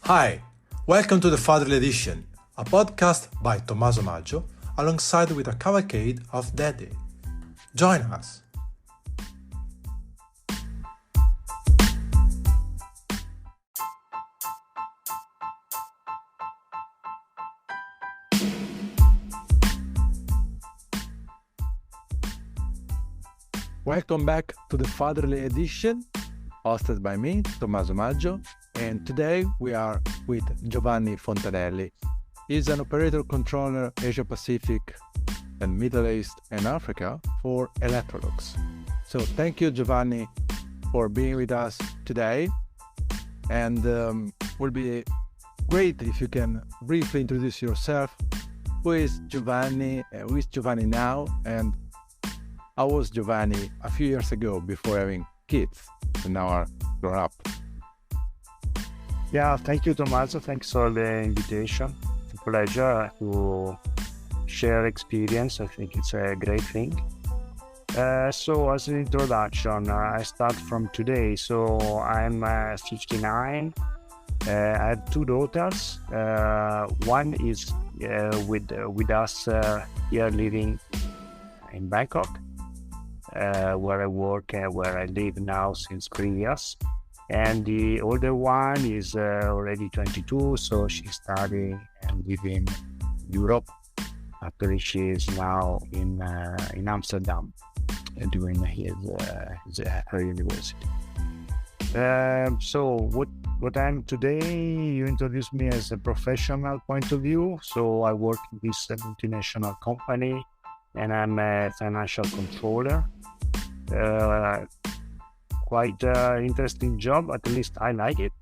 Hi, welcome to the Fatherly Edition, a podcast by Tommaso Maggio alongside with a cavalcade of Daddy. Join us! Welcome back to the Fatherly Edition, hosted by me, Tommaso Maggio, and today we are with Giovanni Fontanelli. He's an operator controller Asia Pacific and Middle East and Africa for Electrolux. So thank you, Giovanni, for being with us today, and will be great if you can briefly introduce yourself. Who is Giovanni now, and how was Giovanni a few years ago before having kids and now are grown up? Yeah, thank you, Tommaso. Thanks for the invitation. It's a pleasure to share experience. I think it's a great thing. So as an introduction, I start from today. So I'm 59. I have two daughters. One is with us here living in Bangkok, where I work and where I live now since 3 years. And the older one is already 22, so she's studying and living in Europe. Actually, she is now in Amsterdam doing her university. So what I'm today, you introduced me as a professional point of view. So I work in this multinational company and I'm a financial controller. Quite interesting job, at least I like it.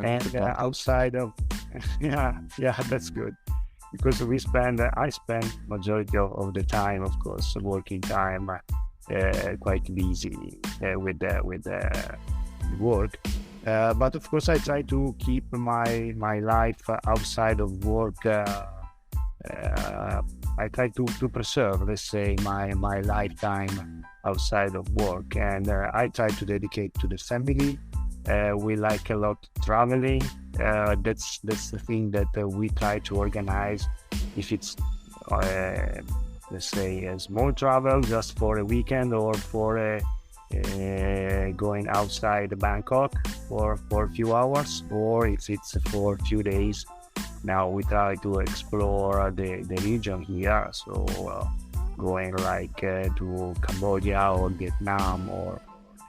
And outside of, yeah, that's good. Because I spend majority of the time, of course, working time, quite busy with the work. But of course, I try to keep my life outside of work. I try to preserve, let's say, my lifetime outside of work, and I try to dedicate to the family. We like a lot traveling. That's the thing that we try to organize. If it's let's say a small travel just for a weekend or for going outside Bangkok for a few hours, or if it's for a few days. Now we try to explore the region here, so going like to Cambodia or Vietnam or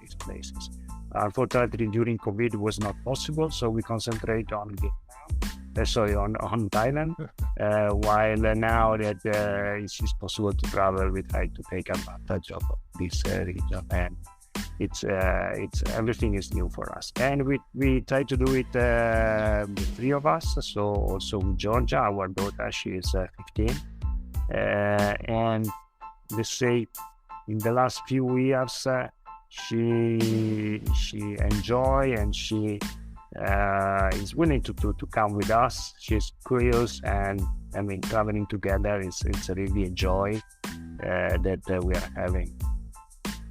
these places. Unfortunately, during COVID it was not possible, so we concentrate on Vietnam, on Thailand. While now that it's possible to travel, we try to take advantage of this region, and it's everything is new for us, and we try to do it the three of us. So also with Georgia, our daughter, she is 15, and let's say in the last few years she enjoy and she is willing to come with us. She's curious, and I mean traveling together it's really a joy that we are having.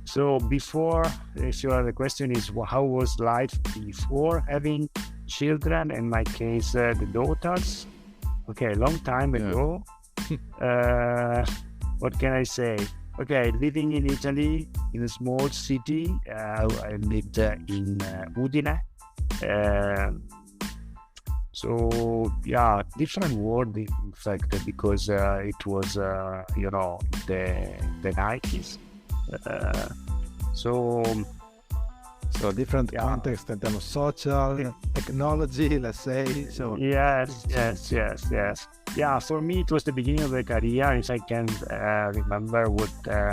So before, the question is, how was life before having children? In my case, the daughters. Okay, a long time ago. What can I say? Okay, living in Italy, in a small city. I lived in Udine. So yeah, different world in fact, because it was the 90s. So different context in terms of social technology, let's say. So yes. Yeah, for me it was the beginning of the career. If I can remember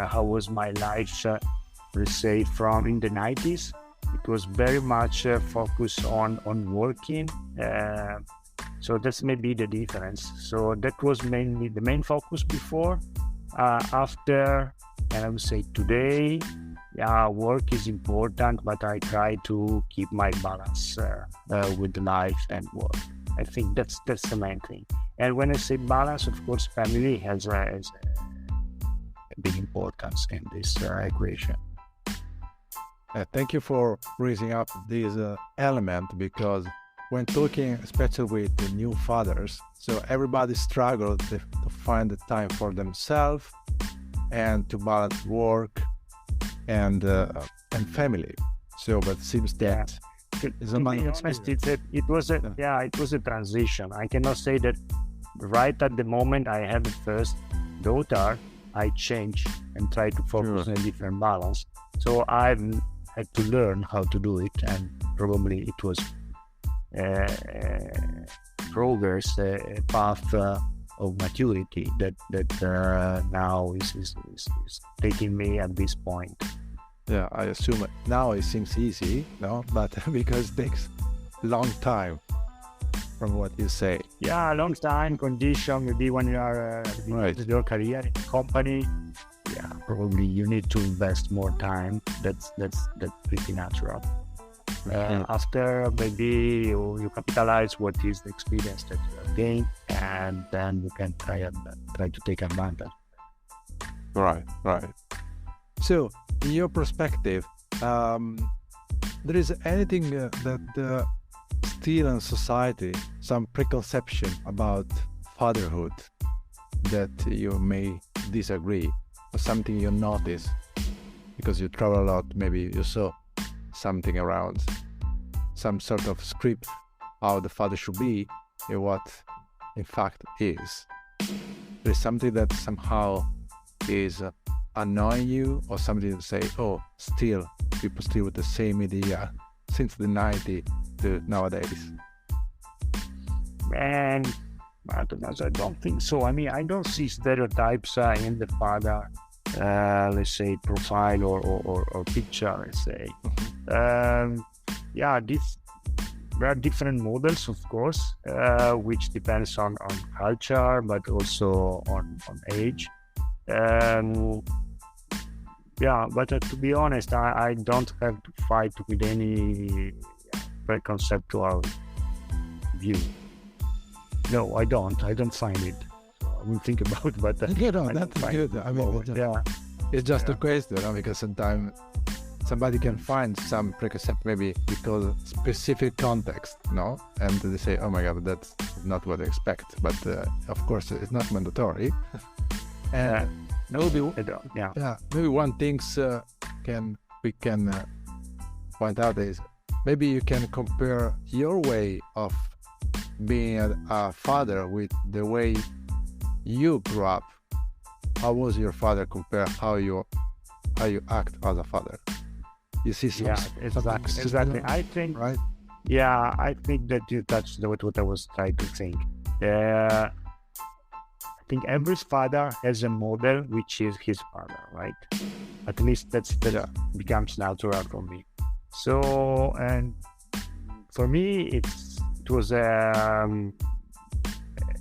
how was my life, let's say from in the 90s, it was very much focused on working. So that's maybe the difference. So that was mainly the main focus before. After, and I would say today, work is important, but I try to keep my balance with life and work. I think that's the main thing. And when I say balance, of course, family has a big importance in this equation. Thank you for raising up this element, because when talking, especially with the new fathers, so everybody struggles to find the time for themselves and to balance work and family. So, but it seems that to be honest, it was a transition. I cannot say that right at the moment I had the first daughter, I changed and tried to focus on a different balance. So I've had to learn how to do it, and probably it was progress, a path of maturity that now is taking me at this point. Yeah, I assume now it seems easy, no? But because it takes a long time from what you say. Yeah, a long time, condition, maybe when you are your career in a company, yeah, probably you need to invest more time. That's pretty natural. After maybe you capitalize what is the experience that you have gained, and then you can try to take advantage. Right. So, in your perspective, there is anything that still in society, some preconception about fatherhood that you may disagree, or something you notice because you travel a lot, maybe you saw something around, some sort of script how the father should be and what in fact is. There's something that somehow is annoying you, or something to say, oh, still people still with the same idea since the 90s to nowadays? And I don't think so. I mean, I don't see stereotypes in the father, let's say, profile or picture, let's say. There are different models, of course, which depends on culture, but also on age. But to be honest, I don't have to fight with any preconceptual view. No, I don't find it. So I will think about it, but that's good. I mean, it's just a question, because sometimes somebody can find some preconcept maybe because of specific context, and they say, oh my God, that's not what I expect. But of course, it's not mandatory. And maybe one thing we can point out is maybe you can compare your way of being a father with the way you grew up. How was your father compared how you act as a father? You see exactly. I think right. Yeah, I think that you touched what I was trying to think. I think every father has a model which is his father, right? At least that becomes natural for me. So, and for me, it was a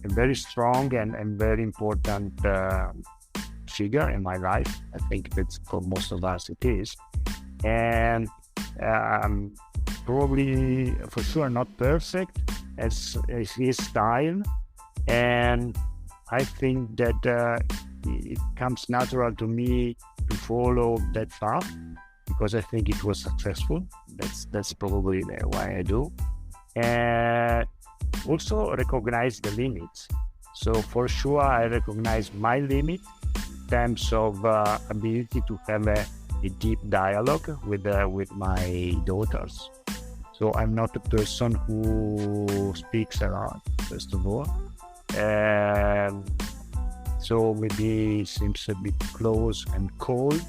very strong and very important figure in my life. I think that's for most of us it is. And probably for sure not perfect as his style. And I think that it comes natural to me to follow that path because I think it was successful. That's probably why I do. And also recognize the limits. So for sure, I recognize my limit in terms of ability to have a deep dialogue with my daughters. So I'm not a person who speaks a lot, first of all. So maybe it seems a bit close and cold.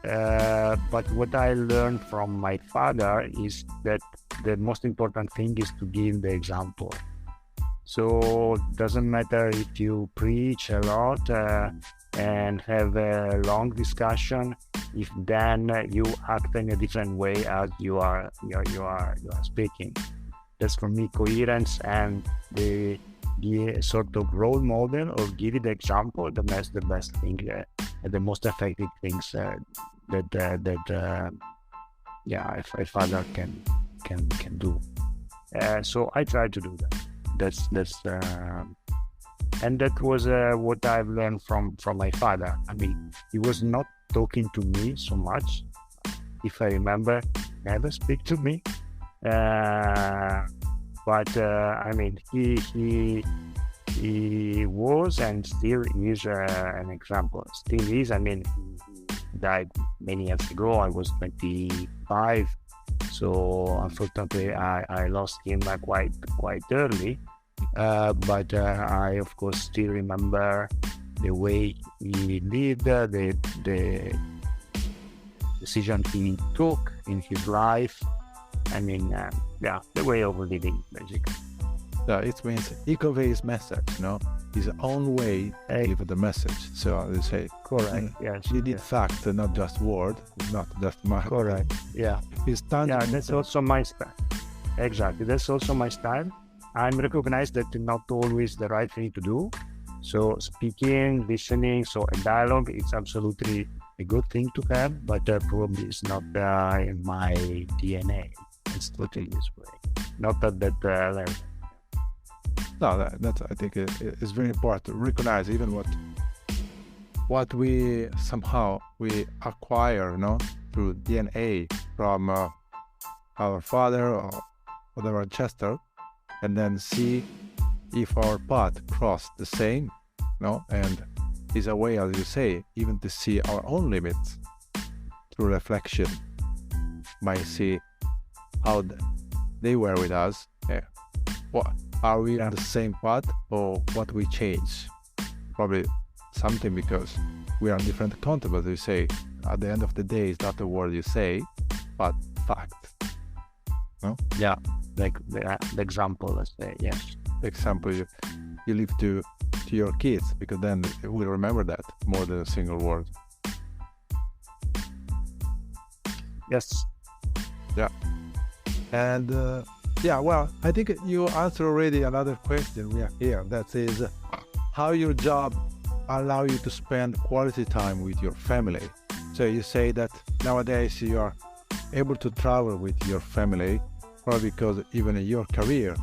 But what I learned from my father is that the most important thing is to give the example. So it doesn't matter if you preach a lot and have a long discussion, if then you act in a different way as you are speaking. That's for me coherence and the sort of role model or give it the example. That's the best thing and the most effective things that a father can do. So I try to do that. That's and that was what I've learned from my father. I mean, he was not talking to me so much. If I remember, never speak to me. but I mean, he was and still is an example. Still is. I mean, he died many years ago. I was 25, so unfortunately, I lost him quite early. But I, of course, still remember the way he lived, the decision he took in his life. I mean, the way of living, basically. It means he conveys message, his own way to give the message. So they say, correct. Yes. He did fact, not just word, not just my. Correct. Yeah. His tangible. Yeah, that's also my style. Exactly. That's also my style. I'm recognized that not always the right thing to do. So speaking, listening, so a dialogue, it's absolutely a good thing to have, but probably it's not in my DNA. It's totally this way. Not at that level. No, that's I think it's very important to recognize even what we somehow we acquire, through DNA from our father or whatever ancestor, and then see if our path crossed the same, and is a way, as you say, even to see our own limits through reflection, might see how they were with us. What are we on the same path, or what we change? Probably something, because we are on different content, as you say. At the end of the day, it's not the word you say, but fact. No? Yeah, like the example, let's say, yes. Example you leave to your kids, because then they will remember that more than a single word. Yes. Yeah. And well, I think you answered already another question we have here. That is, how your job allow you to spend quality time with your family. So you say that nowadays you are able to travel with your family, probably because even your career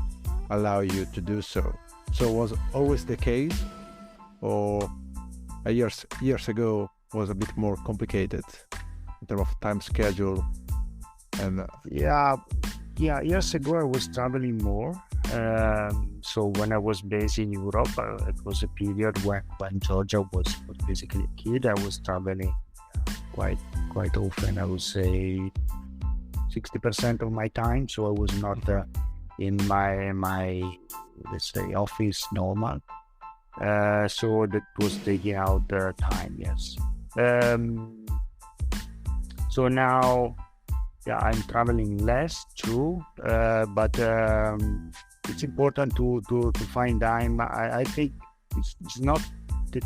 allow you to do so. So was always the case, or years ago was a bit more complicated in terms of time schedule? And years ago I was traveling more. So when I was based in Europe, it was a period when Georgia was basically a kid. I was traveling quite often. I would say 60% of my time. So I was not in my let's say office normal. So that was taking out time. Yes. So now, I'm traveling less too, but it's important to find time. I think it's not the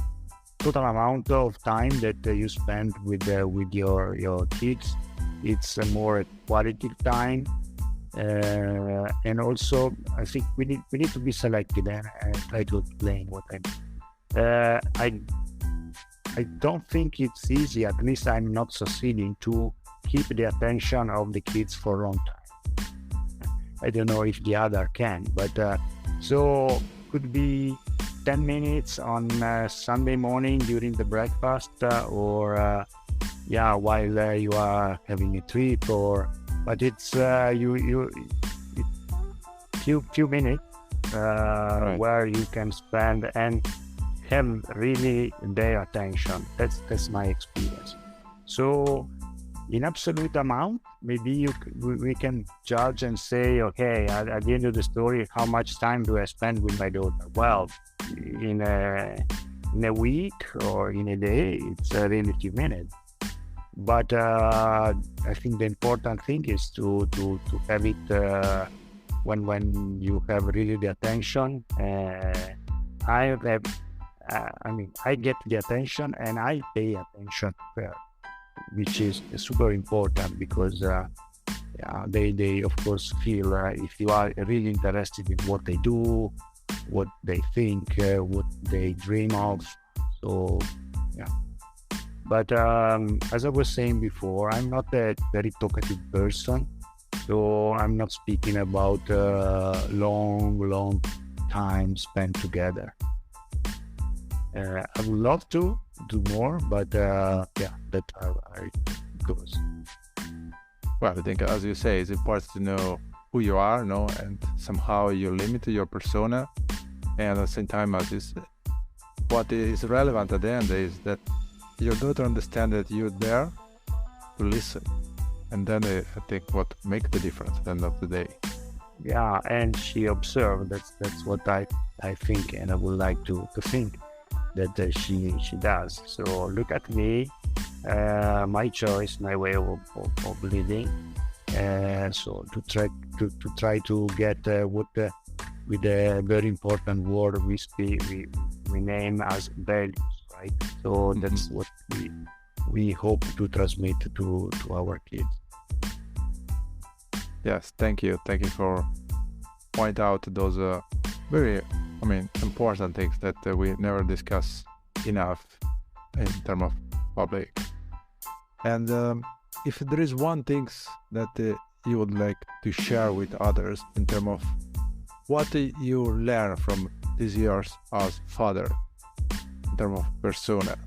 total amount of time that you spend with your kids. It's more quality time, and also I think we need to be selective, and I try to explain what I mean. I don't think it's easy. At least I'm not succeeding to keep the attention of the kids for a long time. I don't know if the other can, but so could be 10 minutes on Sunday morning during the breakfast, or while you are having a trip, but it's few minutes Right. where you can spend and have really their attention. That's my experience. So in absolute amount, maybe we can judge and say, okay, at the end of the story, how much time do I spend with my daughter? Well, in a week or in a day, it's really few minutes. But I think the important thing is to have it when you have really the attention. I get the attention and I pay attention to her, which is super important, because they of course feel if you are really interested in what they do, what they think, what they dream of. So but as I was saying before, I'm not a very talkative person, so I'm not speaking about long time spent together. I would love to do more, but that's how it goes. Well, I think, as you say, it's important to know who you are, no, and somehow you limit your persona, and at the same time, what is relevant at the end is that your daughter understands that you're there to listen, and then I think what makes the difference at the end of the day. Yeah, and she observed. That's what I think, and I would like to think that she does. So look at me, my choice, my way of living. So to try to get what with a very important word we name as values, right? So that's what we hope to transmit to our kids. Yes, thank you for point out those very, important things that we never discuss enough in terms of public. And if there is one thing that you would like to share with others in terms of what you learn from these years as father, in terms of persona.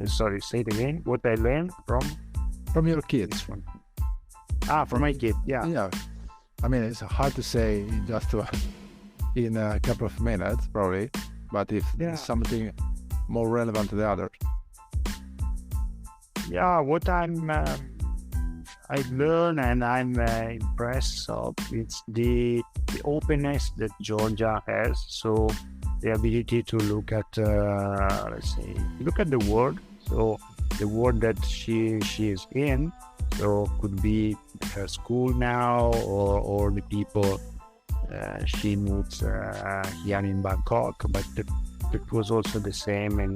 Sorry, say it again. What I learned from your kids. From my kid. Yeah. It's hard to say just in a couple of minutes, probably. But if something more relevant to the others. Yeah, what I learn and I'm impressed of, it's the openness that Georgia has. So the ability to look at the world. So the world that she is in. So could be her school now or the people she meets here in Bangkok, but it was also the same in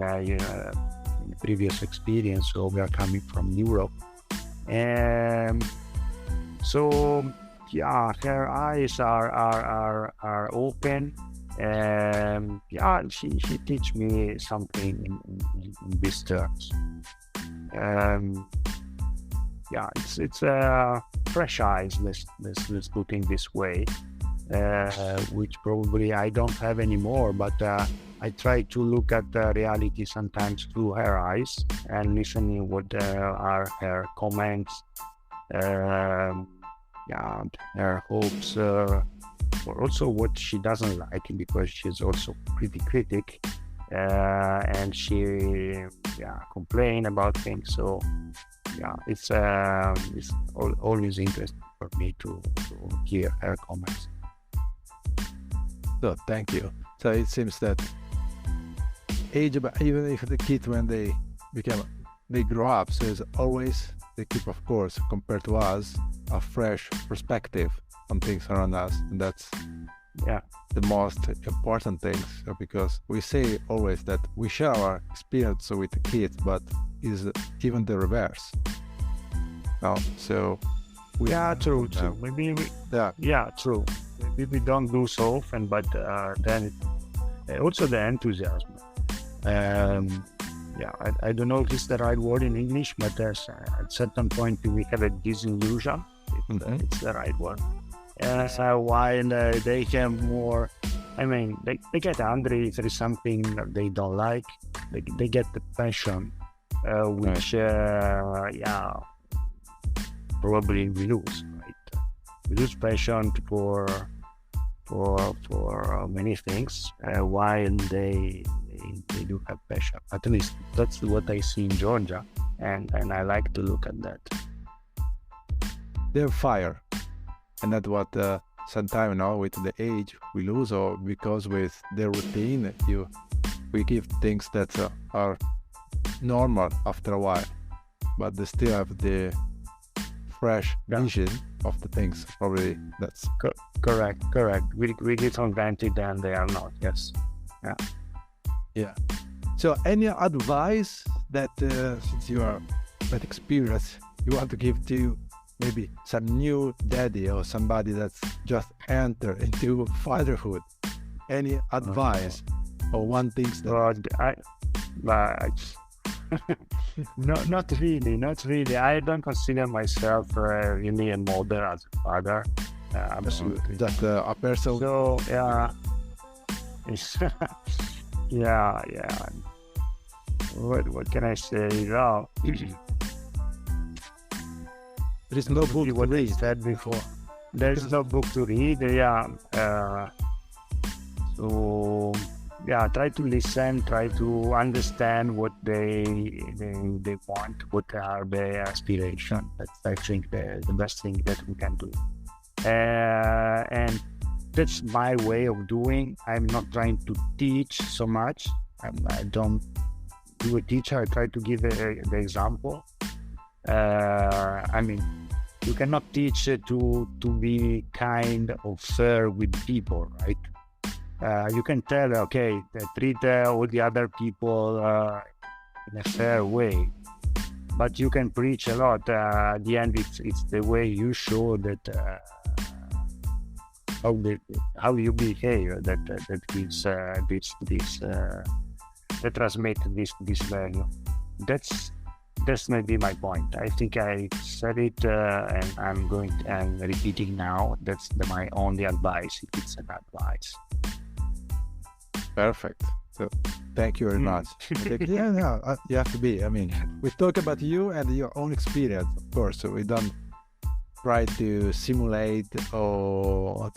previous experience. So we are coming from Europe, and so her eyes are open, and she teach me something in these terms. It's fresh eyes. Let's put in this way, which probably I don't have anymore. But I try to look at the reality sometimes through her eyes and listening what are her comments, her hopes, or also what she doesn't like, because she's also pretty critic, and she complain about things. So it's always interesting for me to hear her comments. So thank you. So it seems that even if the kids, when they grow up, so it's always they keep, of course, compared to us, a fresh perspective on things around us, and that's the most important things, because we say always that we share our experience with the kids, but is even the reverse. No, so true. Maybe true. Maybe we don't do so often, but then also the enthusiasm. I don't know if it's the right word in English, but there's at certain point we have a disillusion. It's the right word. While they have more, they get angry if there is something that they don't like. They get the passion, which probably we lose. Right? We lose passion for many things, while they do have passion. At least that's what I see in Georgia, and I like to look at that. They're fire. And that's what sometimes with the age we lose, or because with the routine we give things that are normal after a while, but they still have the fresh vision of the things. Probably that's correct. We get on granted and they are not. Yes. Yeah. So any advice that since you are that experienced, you want to give to maybe some new daddy or somebody that's just entered into fatherhood? Any advice or one thing that... Not really. I don't consider myself really a model as a father. Absolutely. Just a person. So What can I say? There is no book what to I read. said before. There's no book to read. So try to listen, try to understand what they want, what are their aspirations. That's, I think, the best thing that we can do. And that's my way of doing. I'm not trying to teach so much. I don't do a teacher. I try to give the example. I mean, you cannot teach to be kind or fair with people, right? You can tell, okay, treat all the other people in a fair way, but you can preach a lot. At the end, it's the way you show that how you behave that gives this that transmit this value. That's maybe my point. I think I said it, and I'm repeating now. That's my only advice, if it's an advice. Perfect. So thank you very much. I think, you have to be. I mean, we talk about you and your own experience, of course. So we don't try to simulate or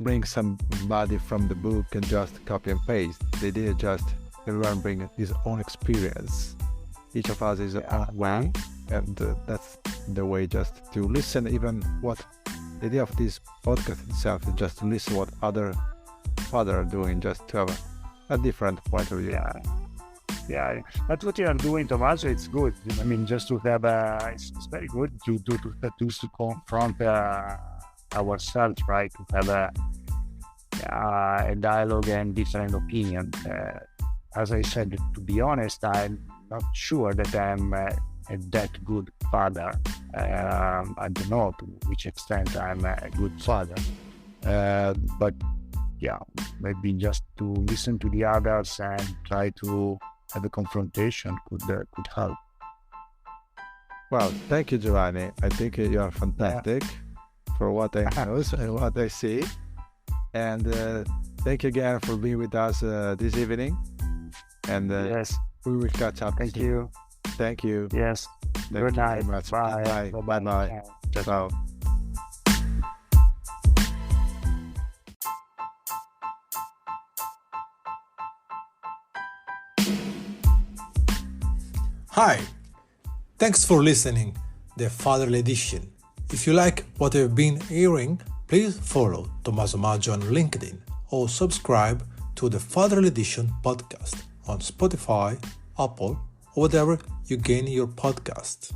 bring somebody from the book and just copy and paste. The idea is just everyone bring his own experience. Each of us is own way, and that's the way just to listen. Even what the idea of this podcast itself is just to listen what other father are doing, just to have a different point of view. Yeah, but what you are doing, Tommaso, it's good. I mean, just to have it's very good to confront ourselves, right? To have a dialogue and different opinion. As I said, to be honest, I'm not sure that I'm that good father. I don't know to which extent I'm a good father, but maybe just to listen to the others and try to have a confrontation could help. Well, thank you, Giovanni. I think you are fantastic for what I know and what I see. And thank you again for being with us this evening. And yes, we will catch up. Thank you. Thank you. Yes. Good night. Bye. Bye. Ciao. Hi, thanks for listening, the Fatherly Edition. If you like what you've been hearing, please follow Tommaso Maggio on LinkedIn or subscribe to the Fatherly Edition podcast on Spotify, Apple, or whatever you gain your podcast.